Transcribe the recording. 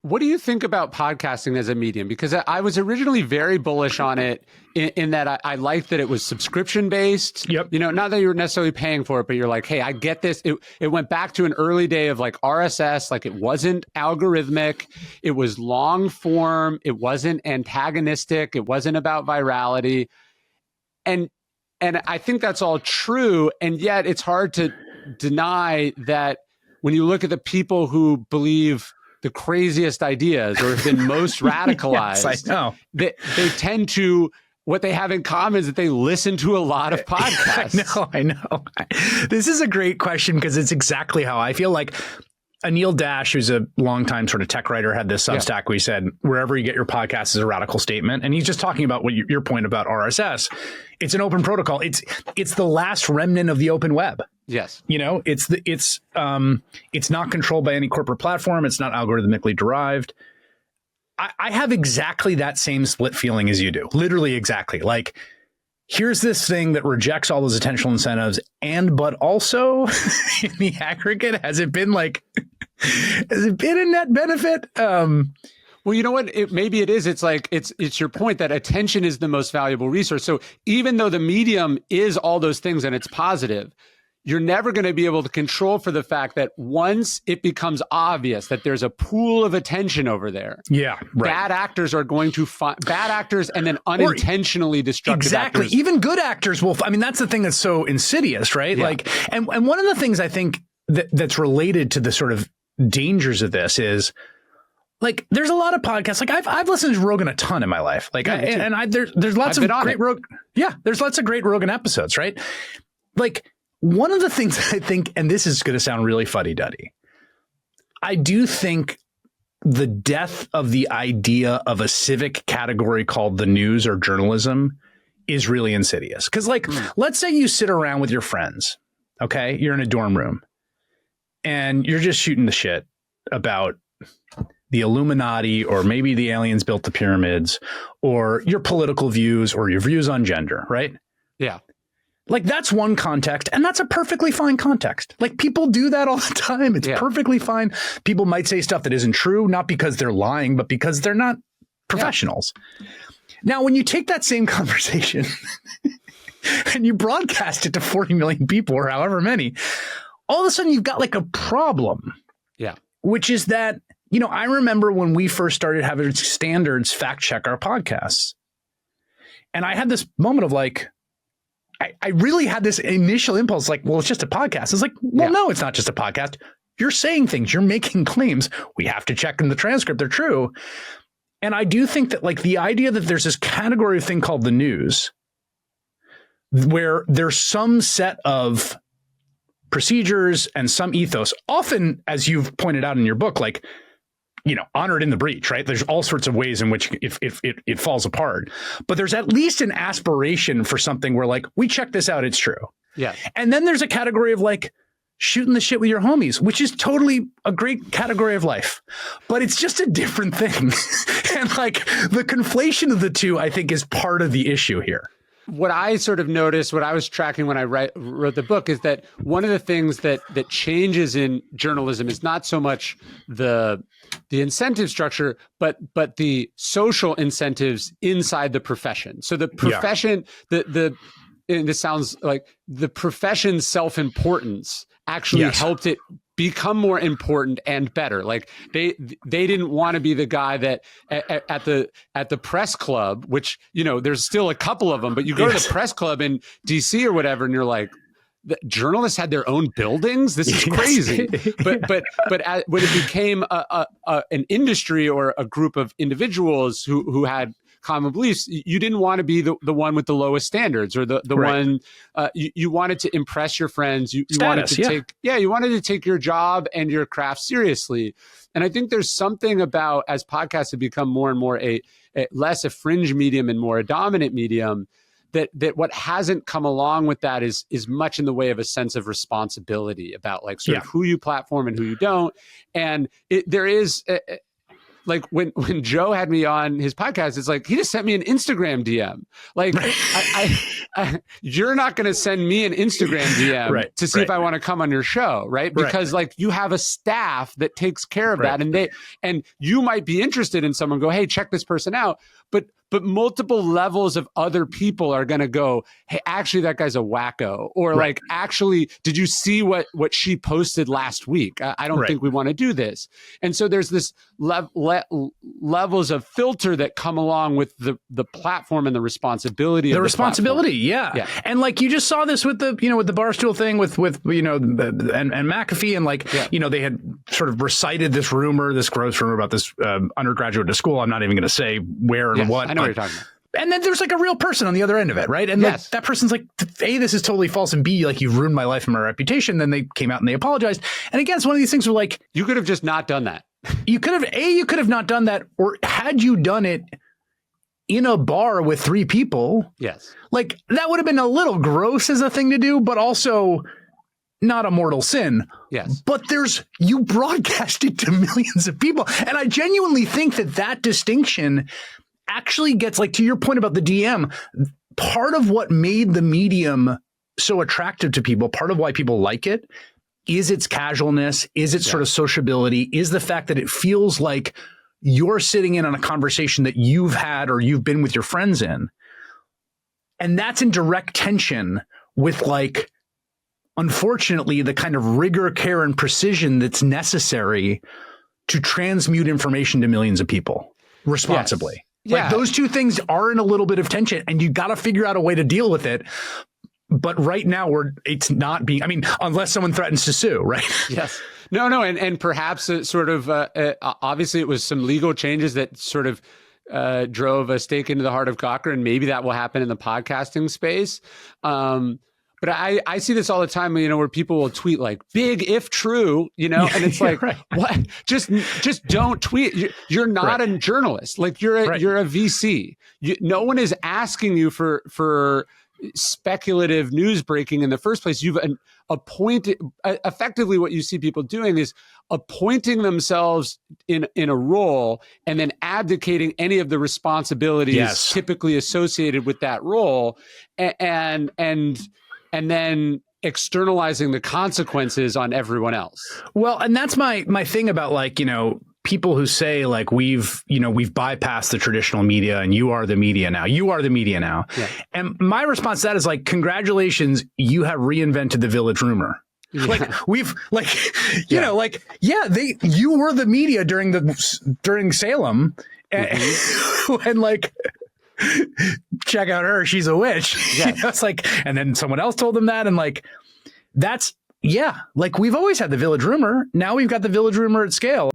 What do you think about podcasting as a medium? Because I was originally very bullish on it in that I liked that it was subscription based. Yep. You know, not that you were necessarily paying for it, but you're like, hey, I get this. It went back to an early day of like RSS, like it wasn't algorithmic. It was long form. It wasn't antagonistic. It wasn't about virality. And I think that's all true. And yet it's hard to deny that when you look at the people who believe the craziest ideas or have been most radicalized, Yes, I know. they tend to, what they have in common is that they listen to a lot of podcasts. I know. This is a great question because it's exactly how I feel. Like Anil Dash, who's a longtime sort of tech writer, had this Substack where he said, wherever you get your podcast is a radical statement. And he's just talking about what your point about RSS. It's an open protocol. It's the last remnant of the open web. Yes. You know, it's not controlled by any corporate platform. It's not algorithmically derived. I have exactly that same split feeling as you do. Literally exactly. Like, here's this thing that rejects all those attentional incentives, but also in the aggregate, has it been a net benefit? Well, you know what? Maybe it is. It's like, it's your point that attention is the most valuable resource. So even though the medium is all those things and it's positive, you're never going to be able to control for the fact that once it becomes obvious that there's a pool of attention over there, bad actors are going to find bad actors and then unintentionally destructive actors. Exactly. Even good actors will. I mean, that's the thing that's so insidious, right? Yeah. Like, and one of the things I think that's related to the sort of dangers of this is, like, there's a lot of podcasts. Like I've listened to Rogan a ton in my life. Like, there's lots of great Rogan. Yeah, there's lots of great Rogan episodes, right? Like, one of the things I think, and this is going to sound really fuddy-duddy, I do think the death of the idea of a civic category called the news or journalism is really insidious. Because, like, let's say you sit around with your friends, okay? You're in a dorm room, and you're just shooting the shit about the Illuminati, or maybe the aliens built the pyramids, or your political views, or your views on gender, right? Yeah. Like, that's one context, and that's a perfectly fine context. Like, people do that all the time. It's perfectly fine. People might say stuff that isn't true, not because they're lying, but because they're not professionals. Yeah. Now, when you take that same conversation and you broadcast it to 40 million people or however many, all of a sudden you've got like a problem. Yeah. Which is that, you know, I remember when we first started having standards fact check our podcasts. And I had this moment of like, I really had this initial impulse, like, well, it's just a podcast. It's like, well, no, it's not just a podcast. You're saying things, you're making claims. We have to check in the transcript. They're true. And I do think that, like, the idea that there's this category of thing called the news, where there's some set of procedures and some ethos, often, as you've pointed out in your book, like, you know, honored in the breach, right? There's all sorts of ways in which it falls apart, but there's at least an aspiration for something where, like, we check this out, it's true. Yeah. And then there's a category of like shooting the shit with your homies, which is totally a great category of life, but it's just a different thing. And like the conflation of the two, I think, is part of the issue here. What I sort of noticed, what I was tracking when I wrote the book, is that one of the things that changes in journalism is not so much the incentive structure, but the social incentives inside the profession. So the profession, and this sounds like the profession's self-importance actually helped it become more important and better. Like they didn't want to be the guy that at the press club, which, you know, there's still a couple of them, but you go to the press club in DC or whatever, and you're like, the journalists had their own buildings. This is crazy. But when it became an industry or a group of individuals who had common beliefs, you didn't want to be the one with the lowest standards or the one you wanted to impress your friends. You wanted to you wanted to take your job and your craft seriously. And I think there's something about, as podcasts have become more and more a less a fringe medium and more a dominant medium, that what hasn't come along with that is much in the way of a sense of responsibility about like sort of who you platform and who you don't. And there is like when Joe had me on his podcast, it's like he just sent me an Instagram DM. Like you're not going to send me an Instagram DM to see if I want to come on your show, right? Because like you have a staff that takes care of that, and you might be interested in someone. Go, hey, check this person out, but multiple levels of other people are going to go, hey, actually, that guy's a wacko. Or like, actually, did you see what she posted last week? I don't think we want to do this. And so there's this levels of filter that come along with the platform and the responsibility. The responsibility, yeah. And like you just saw this with the Barstool thing with and McAfee, and like they had sort of recited this gross rumor about this undergraduate to school. I'm not even going to say where and what. I know what you're talking about. And then there's like a real person on the other end of it, right? And like, that person's like, A, this is totally false, and B, like, you've ruined my life and my reputation. Then they came out and they apologized. And again, it's one of these things where like, you could have just not done that. You could have not done that, or had you done it in a bar with 3 people, like that would have been a little gross as a thing to do, but also not a mortal sin. But you broadcast it to millions of people. And I genuinely think that distinction actually gets, like, to your point about the DM, part of what made the medium so attractive to people, part of why people like it, is its casualness, is its sort of sociability, is the fact that it feels like you're sitting in on a conversation that you've had or you've been with your friends in. And that's in direct tension with, like, unfortunately, the kind of rigor, care, and precision that's necessary to transmute information to millions of people responsibly. Like, those two things are in a little bit of tension, and you got to figure out a way to deal with it. But right now, it's not being, I mean, unless someone threatens to sue, right? No. And perhaps it sort of, obviously it was some legal changes that sort of drove a stake into the heart of Gawker, and maybe that will happen in the podcasting space. But I see this all the time, where people will tweet like "big if true," and it's like, what? Just don't tweet. You're not a journalist. Like you're a VC. No one is asking you for speculative news breaking in the first place. You've appointed. Effectively, what you see people doing is appointing themselves in a role and then abdicating any of the responsibilities typically associated with that role, and then externalizing the consequences on everyone else. Well, and that's my thing about, like, people who say, like, we've bypassed the traditional media and you are the media now. You are the media now. And my response to that is, like, congratulations, you have reinvented the village rumor. Like, we've, like, you you were the media during Salem, and like, check out her, she's a witch. It's like, and then someone else told them that, and like, that's like, we've always had the village rumor. Now we've got the village rumor at scale.